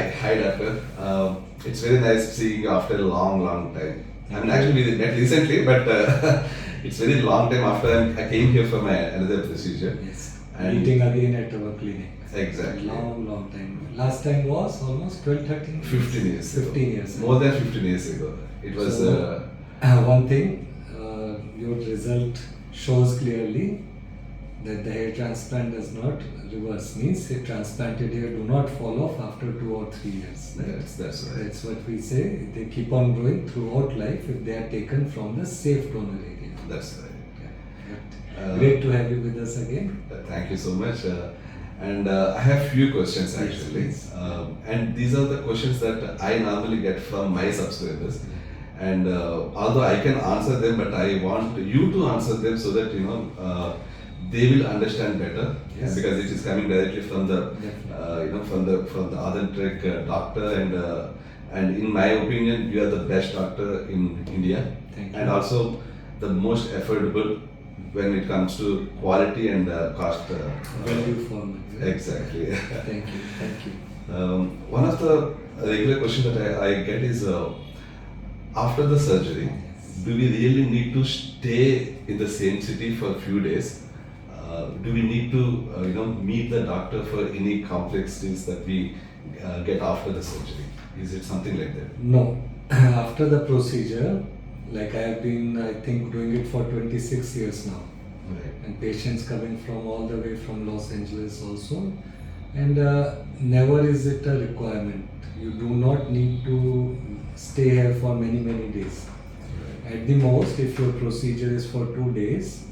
Hi, doctor. It's very nice seeing you after a long time. I mean, actually, we met recently, but it's very long time after I came here for my another procedure. Yes. And Meeting again at our clinic. Exactly. Long time. Last time was almost 12, 13 years. 15 years. 15 years. More than 15 years ago. It was. So, one thing, your result shows clearly that the hair transplant does not reverse, means the transplanted hair do not fall off after 2 or 3 years. Right? That's right. That's what we say. They keep on growing throughout life if they are taken from the safe donor area. That's right. Yeah. Great to have you with us again. Thank you so much. And I have few questions actually. Yes, and these are the questions that I normally get from my subscribers. And although I can answer them, but I want you to answer them so that they will understand better. Yes. Because it is coming directly from the from the authentic doctor, and in my opinion you are the best doctor in India. Thank you. And also the most affordable when it comes to quality and cost. Value for money. Exactly. Thank you. One of the regular questions that I get is after the surgery, do we really need to stay in the same city for a few days? Do we need to meet the doctor for any complexities that we get after the surgery? Is it something like that? No. After the procedure, like I have been, I think, doing it for 26 years now. Right. And patients coming from all the way from Los Angeles also. And never is it a requirement. You do not need to stay here for many days. Right. At the most, if your procedure is for 2 days,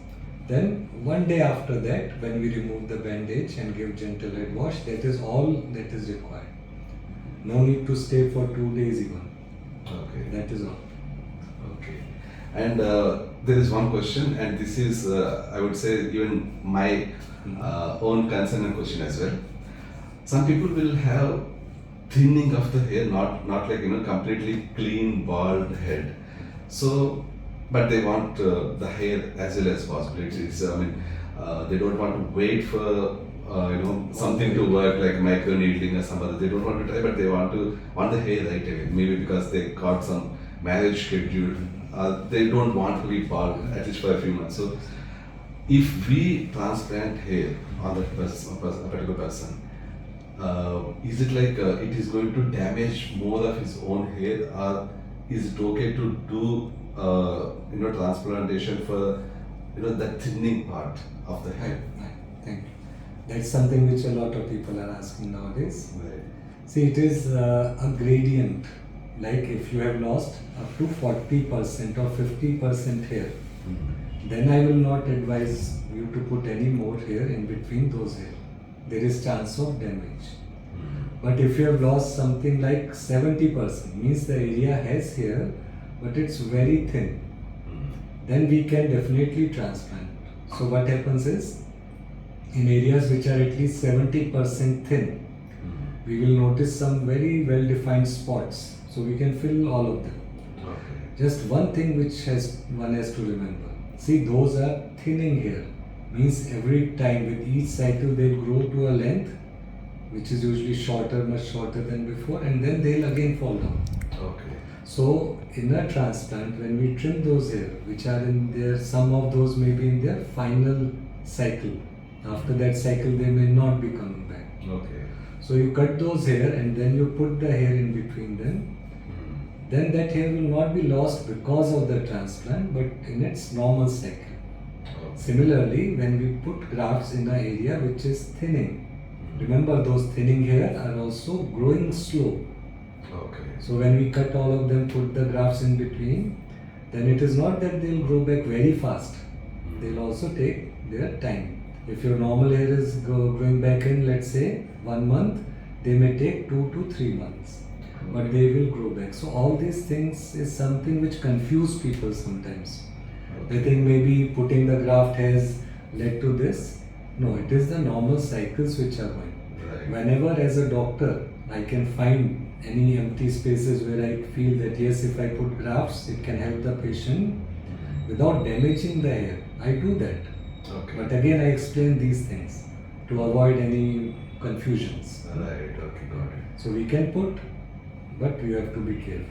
then 1 day after that, when we remove the bandage and give gentle head wash, that is all that is required. No need to stay for 2 days even. Okay. That is all. Okay. And there is one question, and this is, I would say, even my own concern and question as well. Some people will have thinning of the hair, not like completely clean bald head. So, but they want the hair as well as possible. It's they don't want to wait for something to work like micro needling or some other. They don't want to try, but they want the hair right away. Maybe because they got some marriage schedule. They don't want to be bald at least for a few months. So, if we transplant hair on that person, a particular person, is it like it is going to damage more of his own hair, or is it okay to do transplantation for the thinning part of the hair? Right. Thank you. That's something which a lot of people are asking nowadays. Right. See, it is a gradient. Like if you have lost up to 40% or 50% hair, then I will not advise you to put any more hair in between those hair. There is chance of damage. But if you have lost something like 70%, means the area has hair, but it's very thin, then we can definitely transplant. So what happens is, in areas which are at least 70% thin, we will notice some very well defined spots. So we can fill all of them. Okay. Just one thing which one has to remember. See, those are thinning hair. Means every time with each cycle they'll grow to a length which is usually shorter, much shorter than before, and then they'll again fall down. Okay. So in a transplant, when we trim those hair, which are in their, some of those may be in their final cycle. After that cycle, they may not be coming back. Okay. So you cut those hair and then you put the hair in between them. Then that hair will not be lost because of the transplant, but in its normal cycle. Okay. Similarly, when we put grafts in an area which is thinning, remember those thinning hair are also growing slow. Okay. So when we cut all of them, put the grafts in between, then it is not that they'll grow back very fast. They'll also take their time. If your normal hair is growing back in, let's say, 1 month, they may take 2 to 3 months. But they will grow back. So all these things is something which confuse people sometimes. Okay. They think maybe putting the graft has led to this. No, it is the normal cycles which are going. Right. Whenever as a doctor I can find any empty spaces where I feel that yes, if I put grafts, it can help the patient without damaging the hair, I do that. Okay. But again, I explain these things to avoid any confusions. Right. Okay. Got it. So we can put, but we have to be careful.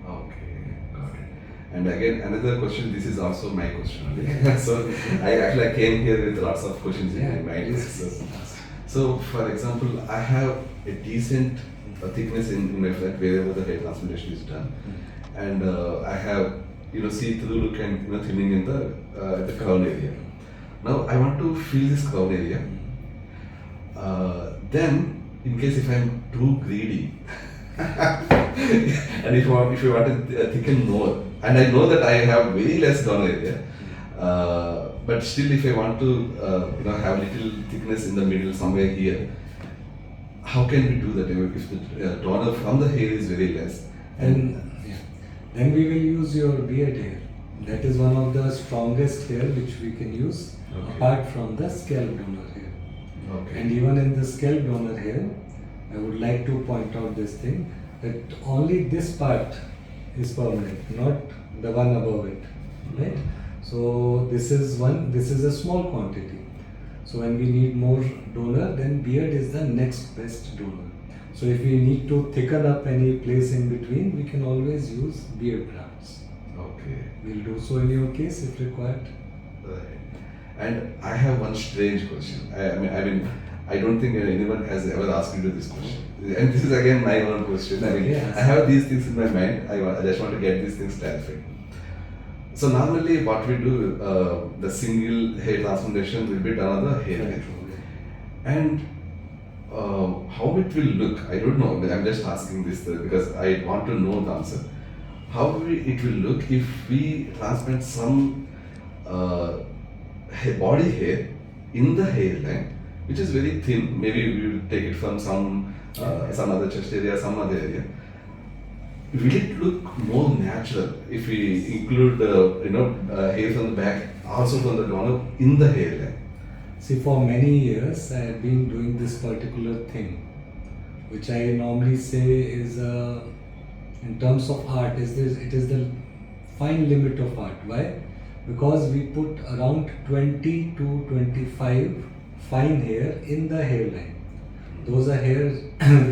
Okay, got it. And again, another question. This is also my question. Okay? So I came here with lots of questions in my mind. So, for example, I have a decent thickness in my flat wherever the hair transplantation is done, and I have see-through look and thinning in the crown area. Now I want to fill this crown area. Then, in case if I am too greedy, and if you want to thicken more, and I know that I have very less crown area, but still if I want to have little thickness in the middle somewhere here, how can we do that if the donor from the hair is very less? Then we will use your beard hair. That is one of the strongest hair which we can use apart from the scalp donor hair. Okay. And even in the scalp donor hair, I would like to point out this thing, that only this part is permanent, not the one above it, right? So this is a small quantity. So when we need more donor, then beard is the next best donor. So if we need to thicken up any place in between, we can always use beard grafts. Okay. We'll do so in your case if required. Right. And I have one strange question. I don't think anyone has ever asked me this question. And this is again my own question. I have these things in my mind. I just want to get these things clarified. So normally what we do, the single hair transplantation will be done on the hair. And how it will look, I don't know. I'm just asking this because I want to know the answer. How it will look if we transplant some body hair in the hairline, which is very thin. Maybe we will take it from some other chest area, some other area. Will it look more natural if we include hair from the back, also from the donor in the hairline? See, for many years I have been doing this particular thing, which I normally say is, in terms of art, it is the fine limit of art. Why? Because we put around 20 to 25 fine hair in the hairline. Those are hairs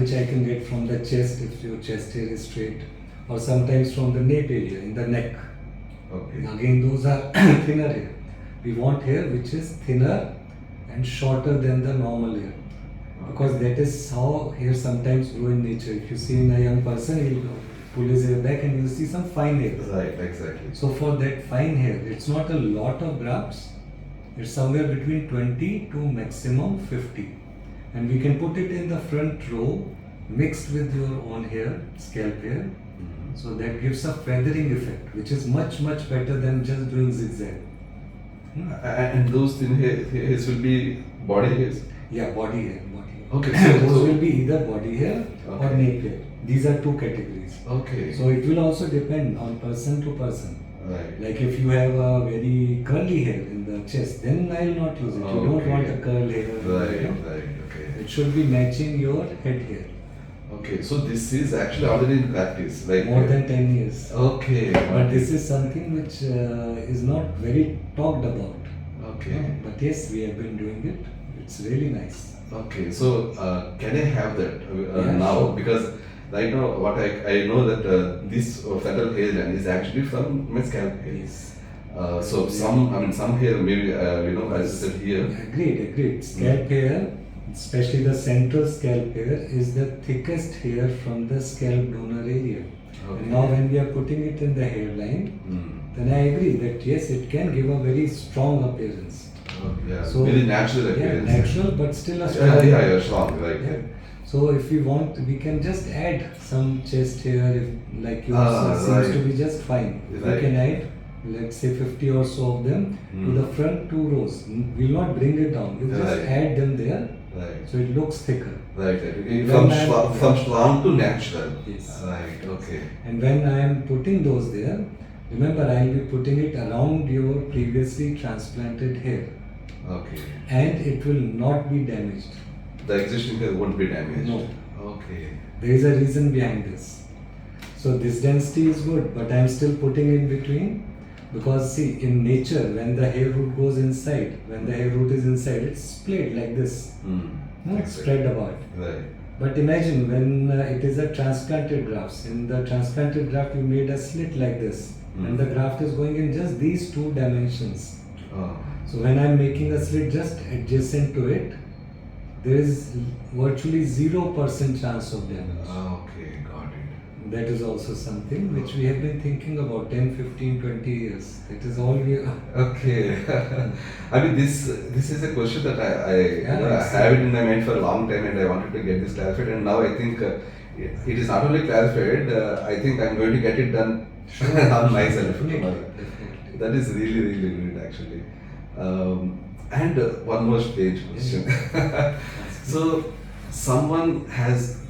which I can get from the chest if your chest hair is straight, or sometimes from the nape area in the neck. Okay. Again, those are thinner hair. We want hair which is thinner and shorter than the normal hair, because that is how hair sometimes grow in nature. If you see in a young person, he'll pull his hair back and you see some fine hair. Right, exactly. So for that fine hair, it's not a lot of grafts. It's somewhere between 20 to maximum 50. And we can put it in the front row mixed with your own hair, scalp hair. So that gives a feathering effect, which is much better than just doing zigzag. And those thin hairs will be body hairs? Yeah, body hair. Okay. Those will be either body hair or nape hair. These are two categories. Okay. So it will also depend on person to person. Right. Like if you have a very curly hair in the chest, then I will not use it. You don't want a curl hair. Right, okay. It should be matching your head hair. Okay, so this is actually already in practice, like more than 10 years. Okay. But this is something which is not very talked about. Okay. But yes, we have been doing it. It's really nice. Okay, so can I have that now? Sure. Because right now, what I know that this fetal hairline is actually from my scalp hair. Yes. So some hair maybe as I said here. Agreed. Scalp hair, especially the central scalp hair, is the thickest hair from the scalp donor area. Okay. And now when we are putting it in the hairline, then I agree that yes, it can give a very strong appearance. Yeah, so, very natural appearance. Yeah, natural, but still a strong. Yeah, strong, right. Yeah. So if we want, we can just add some chest hair, if like yours seems to be just fine. Right. We can add, let's say 50 or so of them to the front two rows. We'll not bring it down, we'll just add them there. Right. So it looks thicker. Right. From strong to natural. Yes. Right. Okay. And when I am putting those there, remember I will be putting it around your previously transplanted hair. Okay. And it will not be damaged. The existing hair won't be damaged. No. Okay. There is a reason behind this. So this density is good, but I am still putting in between, because see, in nature, when the hair root goes inside, when the hair root is inside, it's splayed like this, Exactly. spread apart. Right. But imagine when it is a transplanted graft. In the transplanted graft, you made a slit like this, and the graft is going in just these two dimensions. Oh. So when I'm making a slit just adjacent to it, there is virtually 0% chance of damage. Okay, got it. That is also something which we have been thinking about 10, 15, 20 years. That is all we are. Okay. I mean, this is a question that I Yeah, have it in my mind for a long time, and I wanted to get this clarified. And now I think it is not only clarified. I think I'm going to get it done on myself. Definitely. That is really, really good, actually. And one more stage question. So, someone has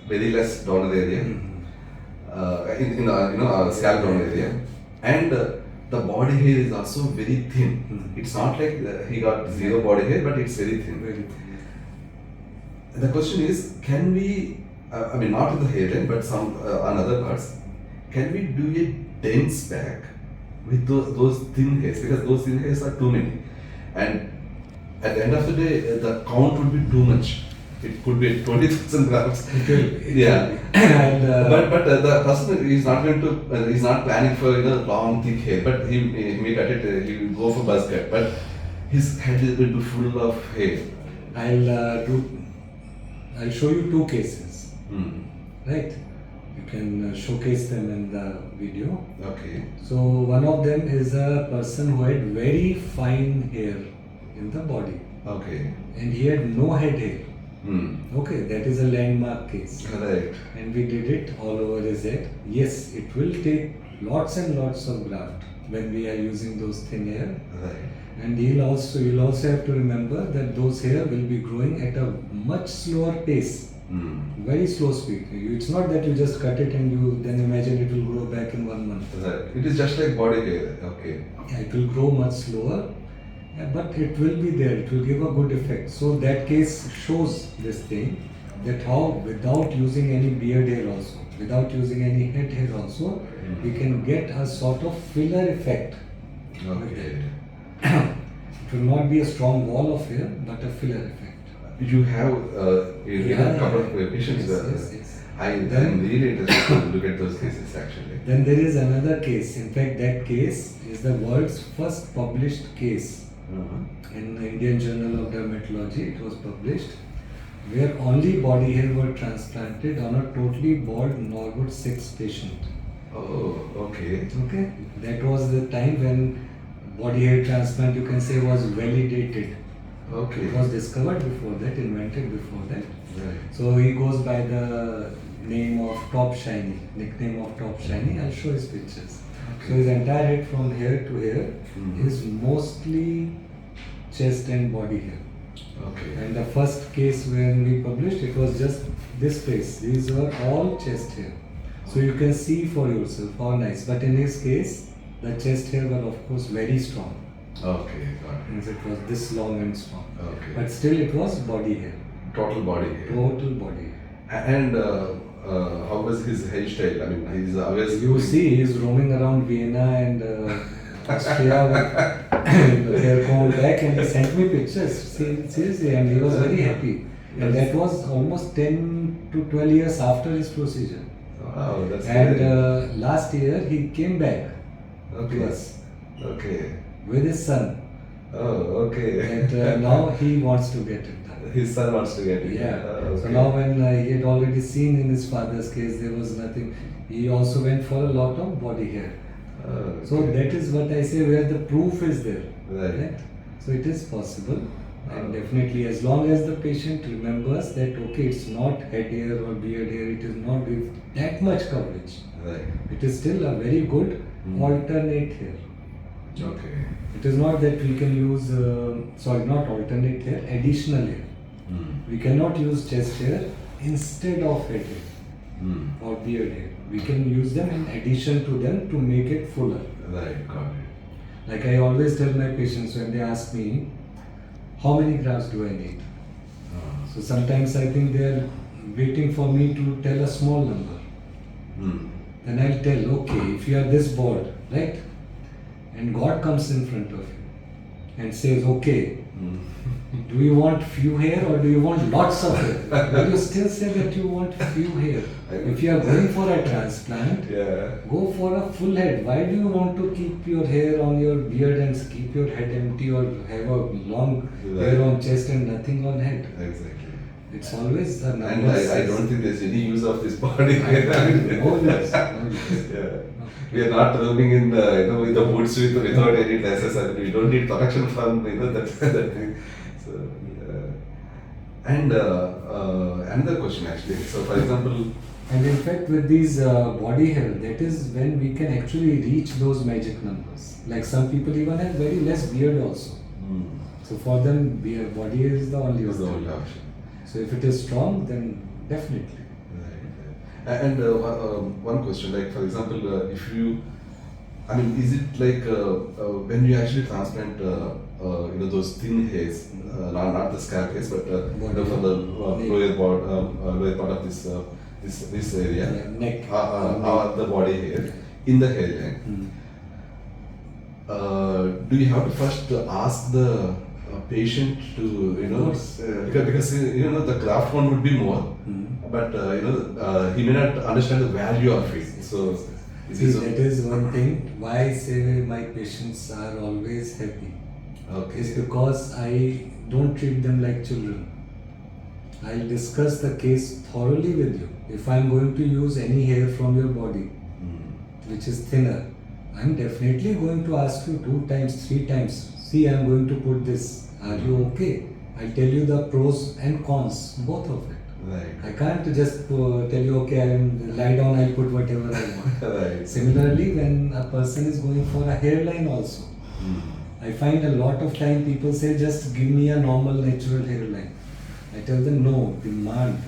very less donor area in the scalp donor area, and the body hair is also very thin. It's not like he got zero body hair, but it's very thin. Very thin. The question is, can we? I mean, not in the hairline, but some on other parts. Can we do a dense pack with those thin hairs? Because those thin hairs are too many, and at the end of the day, the count would be too much. It could be 20,000 grams. Yeah. And, but the person is not going to. He's not planning for long thick hair. But he may cut it. He will go for buzz cut. But his head will be full of hair. I'll show you two cases. Right? You can showcase them in the video. Okay. So one of them is a person who had very fine hair in the body, Okay. and he had no head hair. Okay, that is a landmark case. Right. And we did it all over his head. Yes, it will take lots and lots of graft when we are using those thin hair. Right. And you'll also have to remember that those hair will be growing at a much slower pace. Very slow speed. It's not that you just cut it and you then imagine it will grow back in 1 month. Right. It is just like body hair. Okay. Yeah, it will grow much slower, but it will be there. It will give a good effect. So that case shows this thing, that how without using any beard hair also, without using any head hair also, we can get a sort of filler effect. Okay. It will not be a strong wall of hair, but a filler effect. You have a couple of patients. Yes. I'm really interested to look at those cases actually. Then there is another case. In fact, that case is the world's first published case in the Indian Journal of Dermatology. It was published, where only body hair were transplanted on a totally bald Norwood 6 patient. Oh, okay. Okay, that was the time when body hair transplant, you can say, was validated. Okay. It was discovered before that, invented before that. Right. So he goes by the name of Top Shiny, nickname of Top Shiny. I'll show his pictures. So his entire head from hair to hair is mostly chest and body hair. Okay. And the first case when we published, it was just this place. These were all chest hair. So you can see for yourself how nice. But in his case, the chest hair were of course very strong. Okay, got it. Means it was this long and strong. Okay. But still it was body hair. Total body hair. Total body hair. And how was his hairstyle? I mean, he's always. You see, he's roaming around Vienna and Austria with hair combed back, and he sent me pictures. Seriously, and he was very happy. And that was almost 10 to 12 years after his procedure. Wow, that's And great. last year he came back Okay. to us Okay. with his son. Oh, okay. And now he wants to get it done. His son wants to get it. Yeah. Okay. So now when he had already seen in his father's case there was nothing, he also went for a lot of body hair. Okay. So that is what I say, where the proof is there. Right. So it is possible. And definitely, as long as the patient remembers that okay, it's not head hair or beard hair, it is not with that much coverage. Right. It is still a very good alternate hair. Okay. It is not that we can use, not alternate hair, additional hair. We cannot use chest hair instead of head hair or beard hair. We can use them in addition to them to make it fuller. Right, got it. Like I always tell my patients when they ask me, how many grafts do I need? So sometimes I think they are waiting for me to tell a small number. Then I'll tell, okay, if you are this bald, right? And God comes in front of you and says, okay, Do you want few hair or do you want lots of hair? But you still say that you want few hair. If you are going for a transplant, go for a full head. Why do you want to keep your hair on your beard and keep your head empty, or have a long hair on chest and nothing on head? Exactly. It's always a number. And I don't think there's any use of this body. No use. Yeah. We are not roaming in with the woods without any glasses, and we don't need protection from that thing. So and another question actually. So for example, and in fact, with these body hair, that is when we can actually reach those magic numbers. Like some people even have very less beard also. So for them, body hair is the only option. So if it is strong, then definitely. Right. And one question, like for example, if you, I mean, is it like when you actually transplant, those thin hairs, not the scalp hairs, but from the lower part of this area, neck, the body hair in the hairline. Do you have to first ask the patient to because the graft one would be more, but he may not understand the value of it. So that is one thing why I say my patients are always happy. Okay. It's because I don't treat them like children. I'll discuss the case thoroughly with you. If I'm going to use any hair from your body which is thinner, I'm definitely going to ask you 2 times, 3 times. See, I'm going to put this. Are you okay? I'll tell you the pros and cons, both of it. Right. I can't just tell you, okay, I'll lie down, I'll put whatever I want. Right. Similarly, when a person is going for a hairline also, I find a lot of time people say, just give me a normal natural hairline. I tell them, no, demand.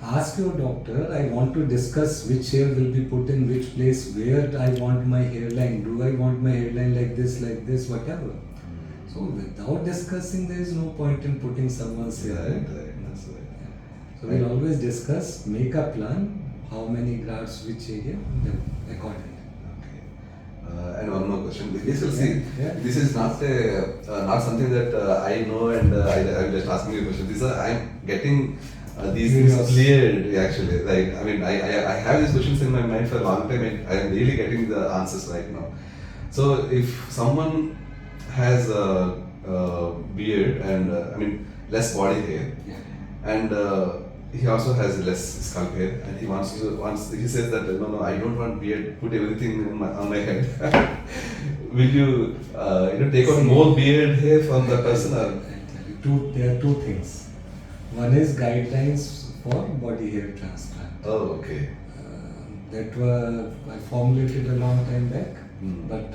Ask your doctor, I want to discuss which hair will be put in which place, where I want my hairline. Do I want my hairline like this, whatever. So without discussing, there is no point in putting someone's hair. Right, that's right. So we'll always discuss, make a plan, how many grafts, which area, then accordingly. Okay. And one more question. This is not not something that I know, and I'm just asking you a question. These are I'm getting these cleared actually. Like I mean, I have these questions in my mind for a long time, and I'm really getting the answers right now. So if someone has a beard and I mean less body hair, and he also has less scalp hair, and he he says that no, I don't want beard, put everything on my head. Will you take out more beard hair from the person? Or? There are 2 things. One is guidelines for body hair transplant. Oh, okay. That I formulated a long time back. But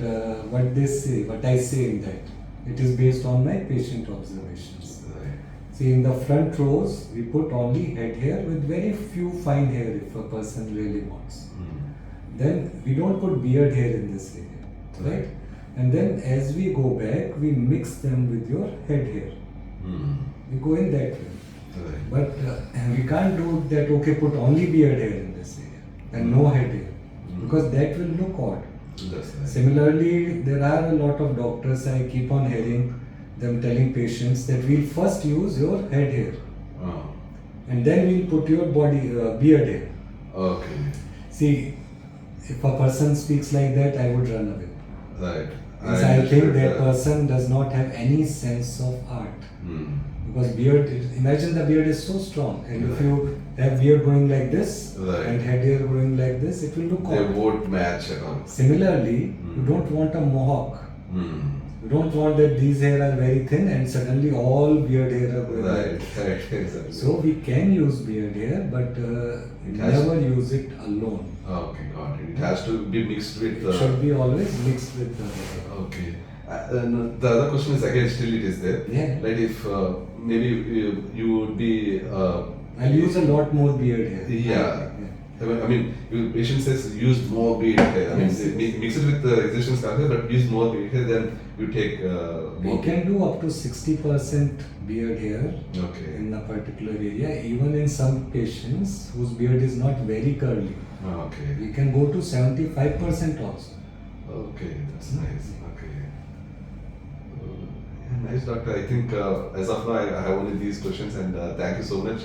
what I say in that, it is based on my patient observations. Right. See, in the front rows, we put only head hair with very few fine hair if a person really wants. Then we don't put beard hair in this area, right? And then as we go back, we mix them with your head hair. We go in that way. Right. But we can't do that, okay, put only beard hair in this area and no head hair, because that will look odd. That's right. Similarly, there are a lot of doctors, I keep on hearing them telling patients that we'll first use your head hair and then we'll put your beard hair. Okay. See, if a person speaks like that, I would run away. Right. I think that person does not have any sense of art. Because imagine the beard is so strong, and if you have beard growing like this and head hair growing like this, it will look odd. They won't match at all. Similarly, you don't want a mohawk. You don't want that these hair are very thin and suddenly all beard hair are growing. Right, exactly. So we can use beard hair, but never use it alone. Okay, got it. It has to be mixed with. It should be always mixed with the hair. Okay. And the other question is again, still it is there. Yeah. Like if maybe you would be. I'll use a lot more beard hair. Yeah. I mean, your patient says use more beard hair. I mean, mix it with the existing scalp hair, but use more beard hair, then you take more. We can do up to 60% beard hair Okay. in a particular area, even in some patients whose beard is not very curly. Okay. We can go to 75% also. Okay, that's nice. Okay. Nice, doctor. I think as of now, I have only these questions, and thank you so much.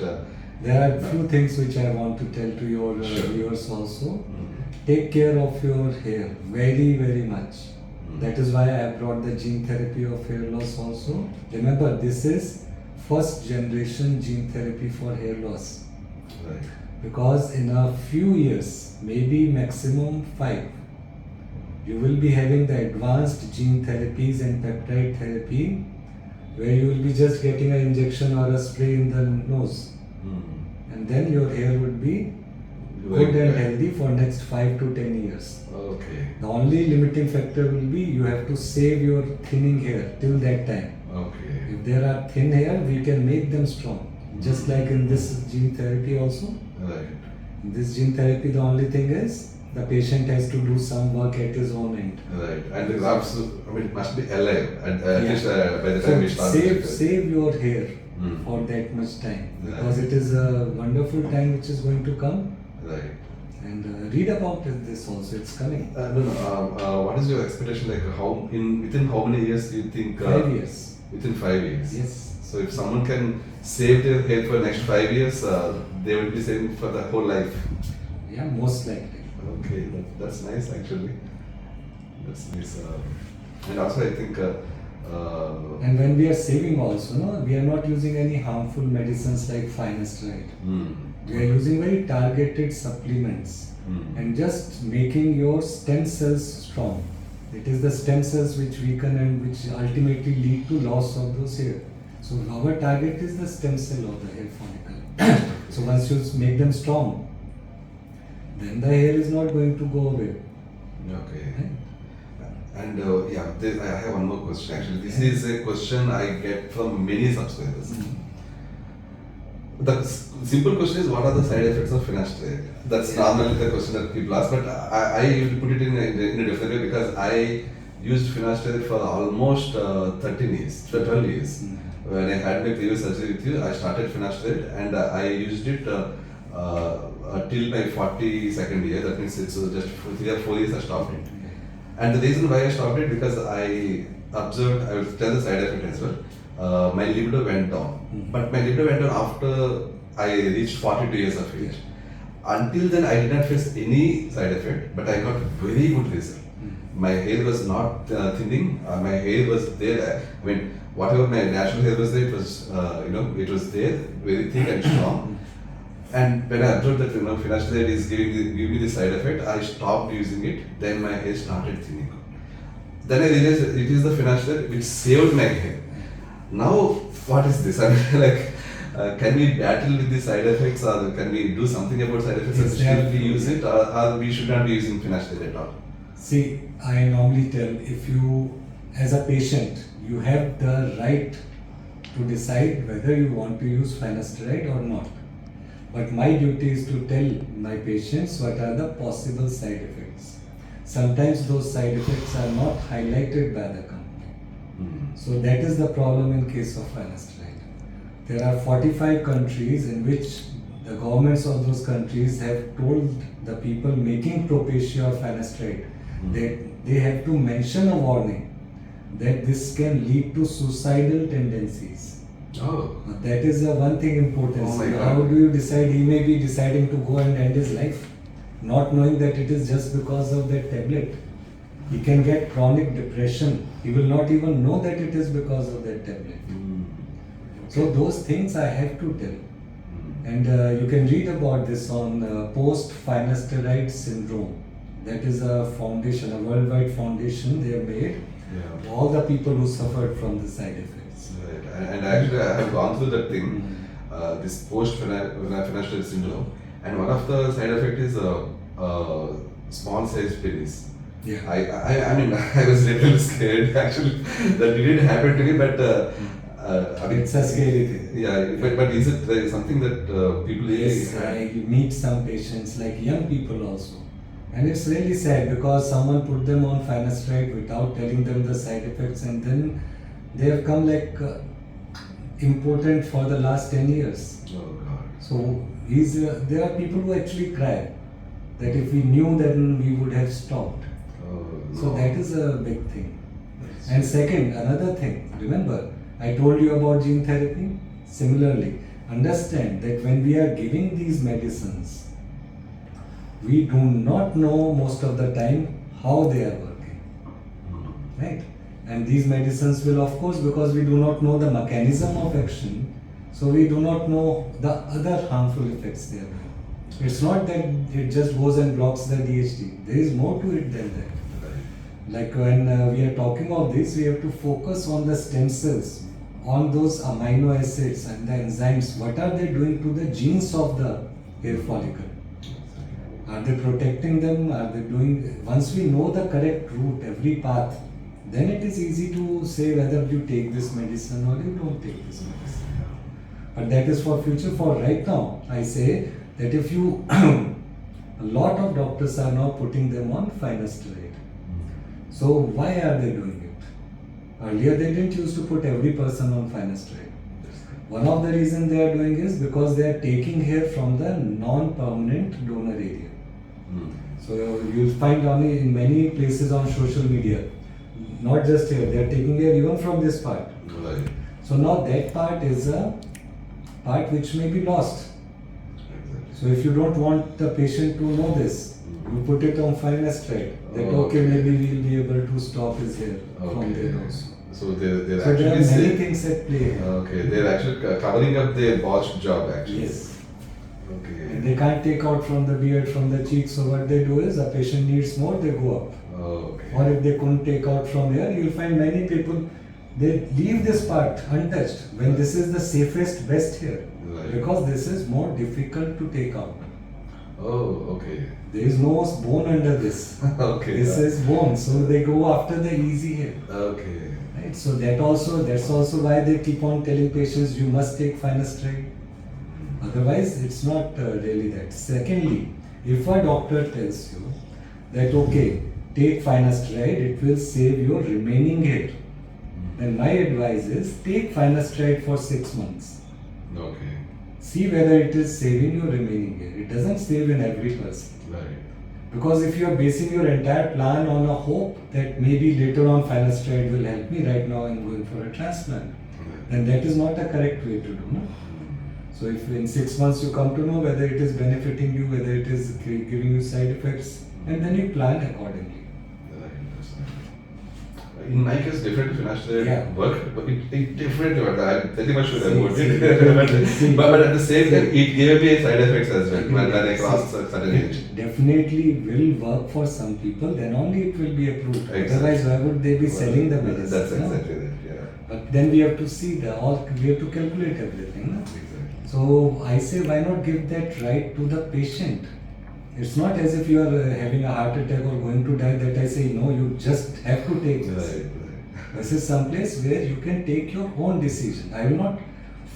There are few things which I want to tell to your Sure. viewers also. Mhm. Take care of your hair very, very much. Mhm. That is why I have brought the gene therapy of hair loss also. Remember, this is first generation gene therapy for hair loss. Right. Because in a few years, maybe maximum 5, you will be having the advanced gene therapies and peptide therapy where you will be just getting an injection or a spray in the nose, Mhm. and then your hair would be Like good and that. healthy for next 5 to 10 years. Okay. The only limiting factor will be you have to save your thinning hair till that time. Okay. If there are thin hair, we can make them strong. Just like in this gene therapy also. Right. In this gene therapy, the only thing is the patient has to do some work at his own end. Right. And the grafts, I mean, it must be alive at Yeah. least by the time we So start. save your hair Mm. for that much time, Yeah. because it is a wonderful time which is going to come. Right. And read about this also. It's coming. No. What is your expectation? Like, within how many years do you think? 5 years. Within 5 years. Yes. So if someone can save their hair for next 5 years, they will be saving for the whole life. Yeah, most likely. Okay, that's nice actually. That's nice. And also I think. And when we are saving also, no, we are not using any harmful medicines like finasteride. We are using very targeted supplements and just making your stem cells strong. It is the stem cells which weaken and which ultimately lead to loss of those hair. So our target is the stem cell of the hair follicle. So once you make them strong, then the hair is not going to go away. Okay. Right? And I have one more question actually. This is a question I get from many subscribers. The simple question is, what are the side effects of finasteride? That's normally the question that people ask, but I will put it in a different way, because I used finasteride for almost 13 years, 12 years. When I had my previous surgery with you, I started finasteride and I used it till my 42nd year. That means it's just 3 or 4 years I stopped it. And the reason why I stopped it, because I observed, I will tell the side effect as well. My libido went down, but my libido went down after I reached 42 years of age. Until then, I did not face any side effect, but I got very good result. My hair was not thinning. My hair was there. I mean, whatever my natural hair was there, it was it was there, very thick and strong. And when I observed that finasteride is giving me the side effect, I stopped using it. Then my hair started thinning. Then I realized that it is the finasteride which saved my hair. Now, what is this? I mean, like, can we battle with the side effects, or can we do something about side effects and still we use it, or we should not be using finasteride at all? See, I normally tell, if you, as a patient, you have the right to decide whether you want to use finasteride or not. But my duty is to tell my patients what are the possible side effects. Sometimes those side effects are not highlighted by the company. So that is the problem in case of finasteride. There are 45 countries in which the governments of those countries have told the people making Propecia or finasteride that they have to mention a warning that this can lead to suicidal tendencies. Oh. That is the one thing important. Oh my So God. how do you decide? He may be deciding to go and end his life, not knowing that it is just because of that tablet. He can get chronic depression. He will not even know that it is because of that tablet. So those things I have to tell. And you can read about this on post-finasteride syndrome. That is a foundation, a worldwide foundation they have made. Yeah. All the people who suffered from the side effects. Right. And actually, I have gone through that thing, this post-finasteride syndrome, and one of the side effects is small size penis. Yeah. I mean, I was little scared actually. That didn't happen to me, but I mean, It's a scary thing. Yeah, but is it something that people Yes, really I meet some patients, like young people also. And it's really sad because someone put them on finasteride without telling them the side effects, and then they have come like important for the last 10 years. Oh God. So there are people who actually cry that if we knew, then we would have stopped. Oh, So no. that is a big thing. And second, another thing, remember, I told you about gene therapy. Similarly, understand that when we are giving these medicines, we do not know most of the time how they are working, right? And these medicines will, of course, because we do not know the mechanism of action, so we do not know the other harmful effects they are doing. It's not that it just goes and blocks the DHT. There is more to it than that. Like when we are talking of this, we have to focus on the stem cells, on those amino acids and the enzymes. What are they doing to the genes of the hair follicle? Are they protecting them? Are they doing? Once we know the correct route, every path, then it is easy to say whether you take this medicine or you don't take this medicine. But that is for future. For right now, I say that if you, a lot of doctors are now putting them on finasteride. So why are they doing it? Earlier they didn't used to put every person on finasteride. One of the reasons they are doing is because they are taking hair from the non-permanent donor area. So you'll find only in many places on social media, not just here, they are taking hair even from this part. Right. So now that part is a part which may be lost. So if you don't want the patient to know this, you put it on finasteride. That okay, maybe we'll be able to stop his hair from there also. So they're So actually there are many things at play here. Okay, they're actually covering up their botched job actually. Yes. Okay. And they can't take out from the beard, from the cheeks. So what they do is, a patient needs more, they go up. Okay. Or if they couldn't take out from here, you'll find many people, they leave this part untouched when this is the safest, best hair. Right. Because this is more difficult to take out. Oh, okay. There is no bone under this. Okay. This is bone, so they go after the easy hair. Okay. Right? So that's also why they keep on telling patients you must take finasteride. Otherwise, it's not really that. Secondly, if a doctor tells you that okay, take finasteride, it will save your remaining hair, then my advice is take finasteride for 6 months. Okay. See whether it is saving your remaining hair. It doesn't save in every person. Right. Because if you are basing your entire plan on a hope that maybe later on finasteride will help me, right now I'm going for a transplant, then that is not a correct way to do. No? So if in 6 months you come to know whether it is benefiting you, whether it is giving you side effects, and then you plan accordingly. In my case, definitely finasteride worked, but it definitely worked. I'm very much sure about See. it. but at the same time, it gave me side effects as well when I crossed a certain age. It definitely will work for some people, then only it will be approved. Exactly. Otherwise, why would they be selling the medicine? That's no? exactly that, yeah. But then we have to see we have to calculate everything. No? Exactly. So I say, why not give that right to the patient? It's not as if you are having a heart attack or going to die that I say, no, you just have to take this. Right. This is some place where you can take your own decision. I will not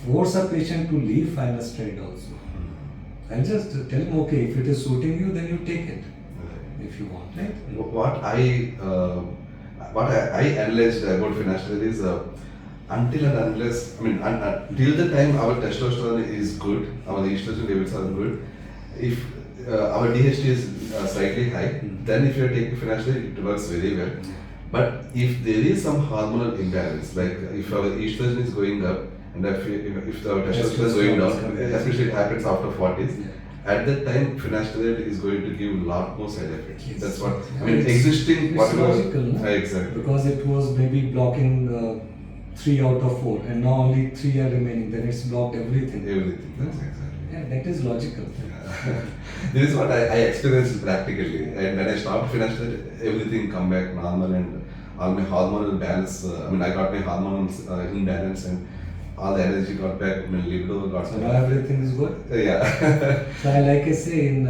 force a patient to leave finasteride also. I'll just tell him, okay, if it is suiting you, then you take it. If you want, right? What I analyzed about finasteride is until and unless, till the time our testosterone is good, our estrogen levels are good, if our DHT is slightly high, then if you are taking finasteride, it works very well. But if there is some hormonal imbalance, like if our estrogen is going up and if our testosterone is going down, especially it happens after 40s, at that time finasteride is going to give a lot more side effects. Yes. That's what It's logical, no? Exactly. Because it was maybe blocking 3 out of 4, and now only 3 are remaining. Then it's blocked everything. Everything. That's exactly. Yeah, that is logical. This is what I experienced practically, and when I stopped finasteride, everything come back normal and all my hormonal balance. I got my hormones in balance and all the energy got back. My libido got So back. now everything is good. Yeah. So like I say, in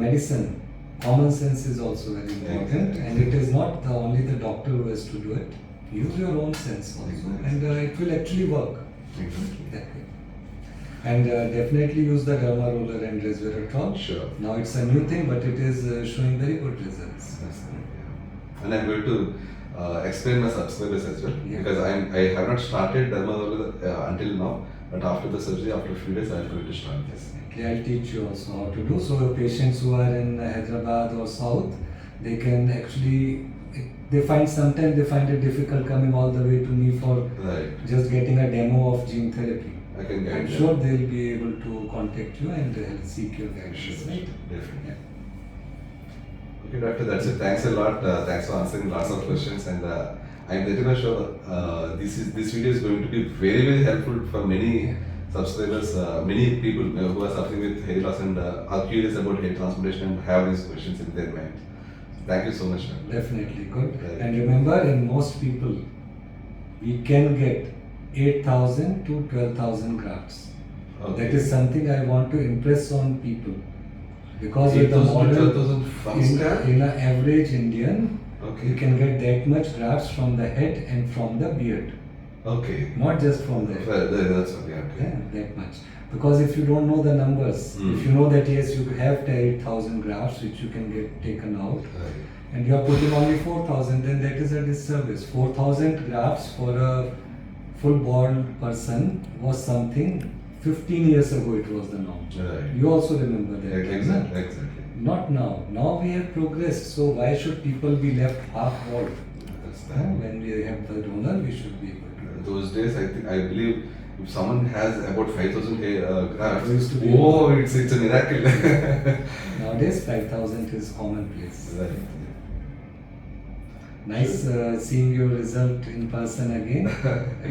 medicine, common sense is also very important, and it is not only the doctor who has to do it. Use your own sense also, and it will actually work. Exactly. That way. And definitely use the derma roller and resveratrol. Sure. Now it's a new thing, but it is showing very good results. That's correct, yeah. And I'm going to explain my subscribers as well, Yeah. because I have not started derma roller until now, but after the surgery, after a few days, I'm going to start this. I'll teach you also how to do. So patients who are in Hyderabad or South, they can actually they find sometimes they find it difficult coming all the way to me for Right. just getting a demo of gene therapy. I can guide I'm them. sure they'll be able to contact you and seek your guidance. Sure, Right? definitely. Yeah. Okay, doctor, that's it. Thanks a lot. Thanks for answering lots of questions, and I'm pretty much sure this video is going to be very helpful for many subscribers, many people who are suffering with hair loss and are curious about hair transplantation and have these questions in their mind. Thank you so much, doctor. Definitely good. Right. And remember, in most people, we can get 8,000 to 12,000 grafts. Okay. That is something I want to impress on people. Because with the 8,000 to model, 12,000 from scalp? in an average Indian, Okay. you can get that much grafts from the head and from the beard. Okay. Not just from the head. Well, that's okay. Yeah, that much. Because if you don't know the numbers, if you know that yes, you have 8,000 grafts which you can get taken out, Right. and you are putting only 4,000, then that is a disservice. 4,000 grafts for a full bald person was something 15 years ago it was the norm. Right. You also remember that. Exactly. Exactly. Not now. Now we have progressed. So why should people be left half bald? That's that. When we have the donor, we should be able to. Those days, I believe if someone has about 5,000 grafts, It used to be it's a miracle. Nowadays, 5,000 is commonplace. Right. Nice seeing your result in person again.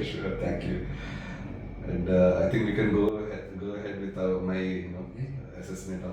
Sure, thank you. And I think we can go ahead with my assessment of